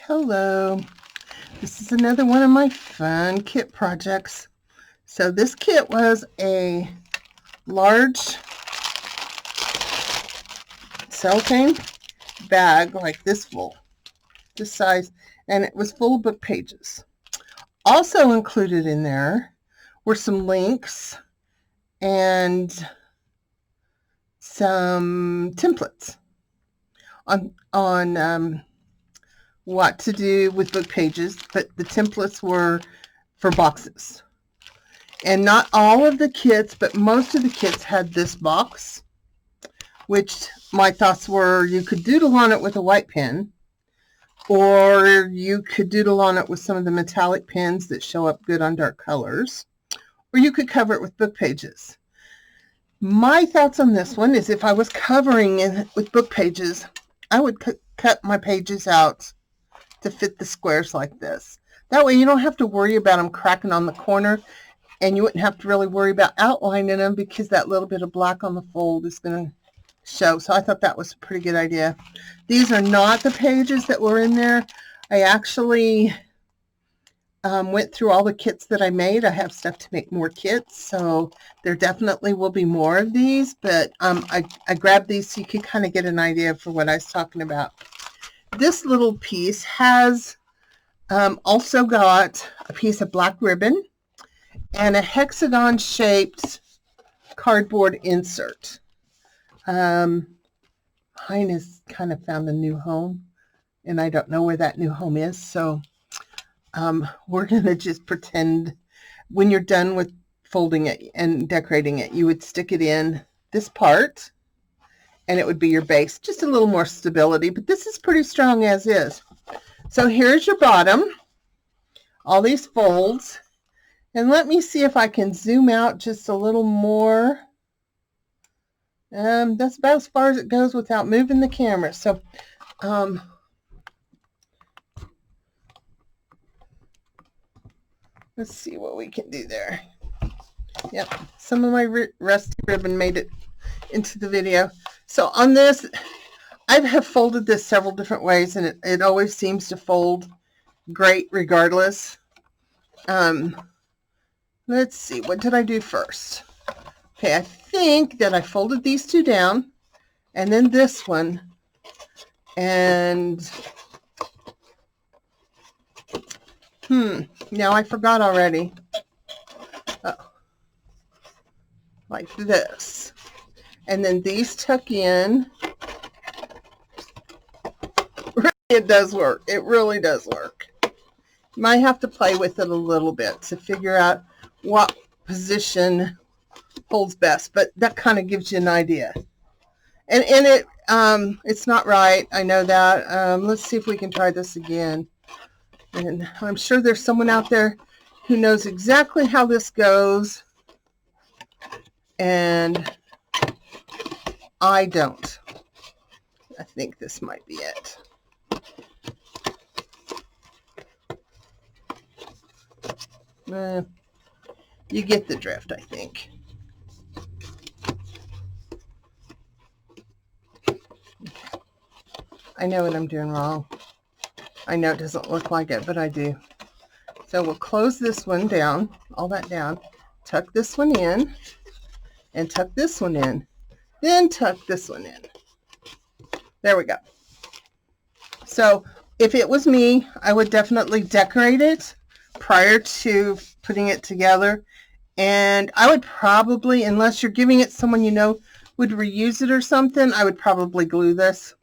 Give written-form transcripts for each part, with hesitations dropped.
Hello, this is another one of my fun kit projects. So this kit was a large cellophane bag like this full, this size, and it was full of book pages. Also included in there were some links and some templates on what to do with book pages, but the templates were for boxes. And not all of the kits, but most of the kits had this box, which my thoughts were you could doodle on it with a white pen, or you could doodle on it with some of the metallic pens that show up good on dark colors, or you could cover it with book pages. My thoughts on this one is if I was covering it with book pages, I would cut my pages out to fit the squares like this. That way you don't have to worry about them cracking on the corner, and you wouldn't have to really worry about outlining them because that little bit of black on the fold is going to show. So I thought that was a pretty good idea. These are not the pages that were in there. I actually went through all the kits that I made. I have stuff to make more kits, so there definitely will be more of these, but I grabbed these so you could kind of get an idea for what I was talking about. This little piece has also got a piece of black ribbon and a hexagon shaped cardboard insert. Hein has kind of found a new home, and I don't know where that new home is, so we're going to just pretend when you're done with folding it and decorating it, you would stick it in this part and it would be your base. Just a little more stability, but this is pretty strong as is. So here's your bottom, all these folds, and let me see if I can zoom out just a little more. That's about as far as it goes without moving the camera. So let's see what we can do there. Yep, some of my rusty ribbon made it into the video. So on this, I have folded this several different ways, and it always seems to fold great regardless. Let's see, what did I do first? Okay, I think that I folded these two down, and then this one, and now I forgot already. Like this. And then these tuck in. It does work. It really does work. You might have to play with it a little bit to figure out what position holds best, but that kind of gives you an idea. And it's not right. I know that. Let's see if we can try this again. And I'm sure there's someone out there who knows exactly how this goes, and I don't. I think this might be it. You get the drift, I think. I know what I'm doing wrong. I know it doesn't look like it, but I do. So we'll close this one down, all that down, tuck this one in, and tuck this one in, then tuck this one in. There we go. So if it was me, I would definitely decorate it prior to putting it together. And I would probably, unless you're giving it someone you know would reuse it or something, I would probably glue this.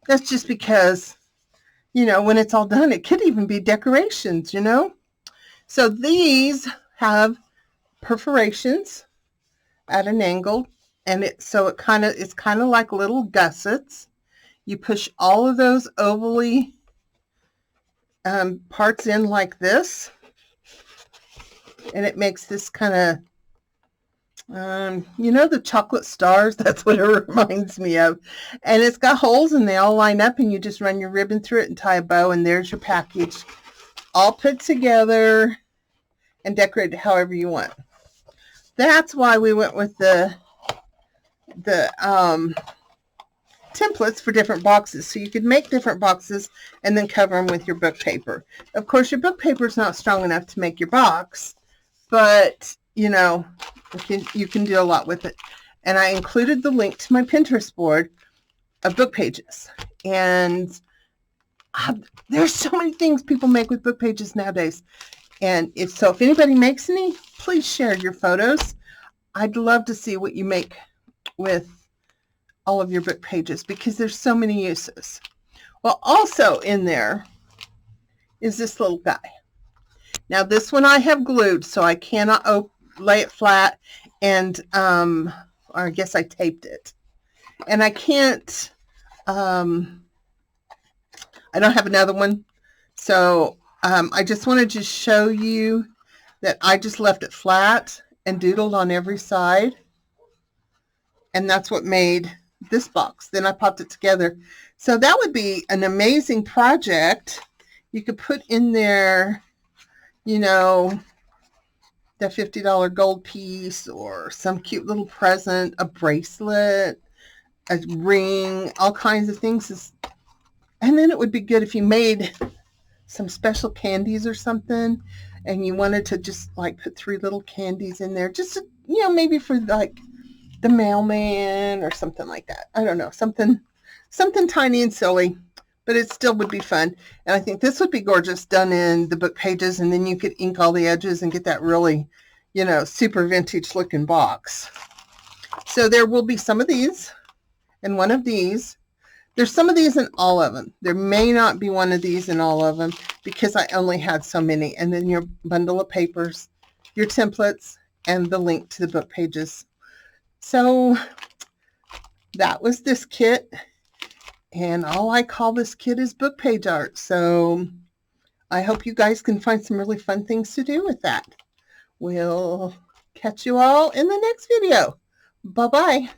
That's just because, you know, when it's all done, it could even be decorations, you know. So these have perforations at an angle, and it's kind of like little gussets. You push all of those ovally parts in like this, and it makes this kind of you know, the chocolate stars, that's what it reminds me of. And it's got holes and they all line up, and you just run your ribbon through it and tie a bow, and there's your package all put together and decorated however you want. That's why we went with the templates for different boxes. So you could make different boxes and then cover them with your book paper. Of course, your book paper is not strong enough to make your box, but you know, you can do a lot with it. And I included the link to my Pinterest board of book pages. And there's so many things people make with book pages nowadays. And if anybody makes any, please share your photos. I'd love to see what you make with all of your book pages, because there's so many uses. Well, also in there is this little guy. Now this one I have glued, so I cannot lay it flat, and or I guess I taped it. And I can't, I don't have another one, so I just wanted to show you that I just left it flat and doodled on every side, and that's what made this box. Then I popped it together. So that would be an amazing project. You could put in there, you know, the $50 gold piece, or some cute little present, a bracelet, a ring, all kinds of things. And then it would be good if you made some special candies or something, and you wanted to just like put 3 little candies in there, just to, you know, maybe for like the mailman or something like that. I don't know, something tiny and silly, but it still would be fun. And I think this would be gorgeous done in the book pages, and then you could ink all the edges and get that really, you know, super vintage looking box. So there will be some of these and one of these. There's some of these in all of them. There may not be one of these in all of them, because I only had so many. And then your bundle of papers, your templates, and the link to the book pages. So that was this kit, and all I call this kit is book page art. So I hope you guys can find some really fun things to do with that. We'll catch you all in the next video. Bye-bye.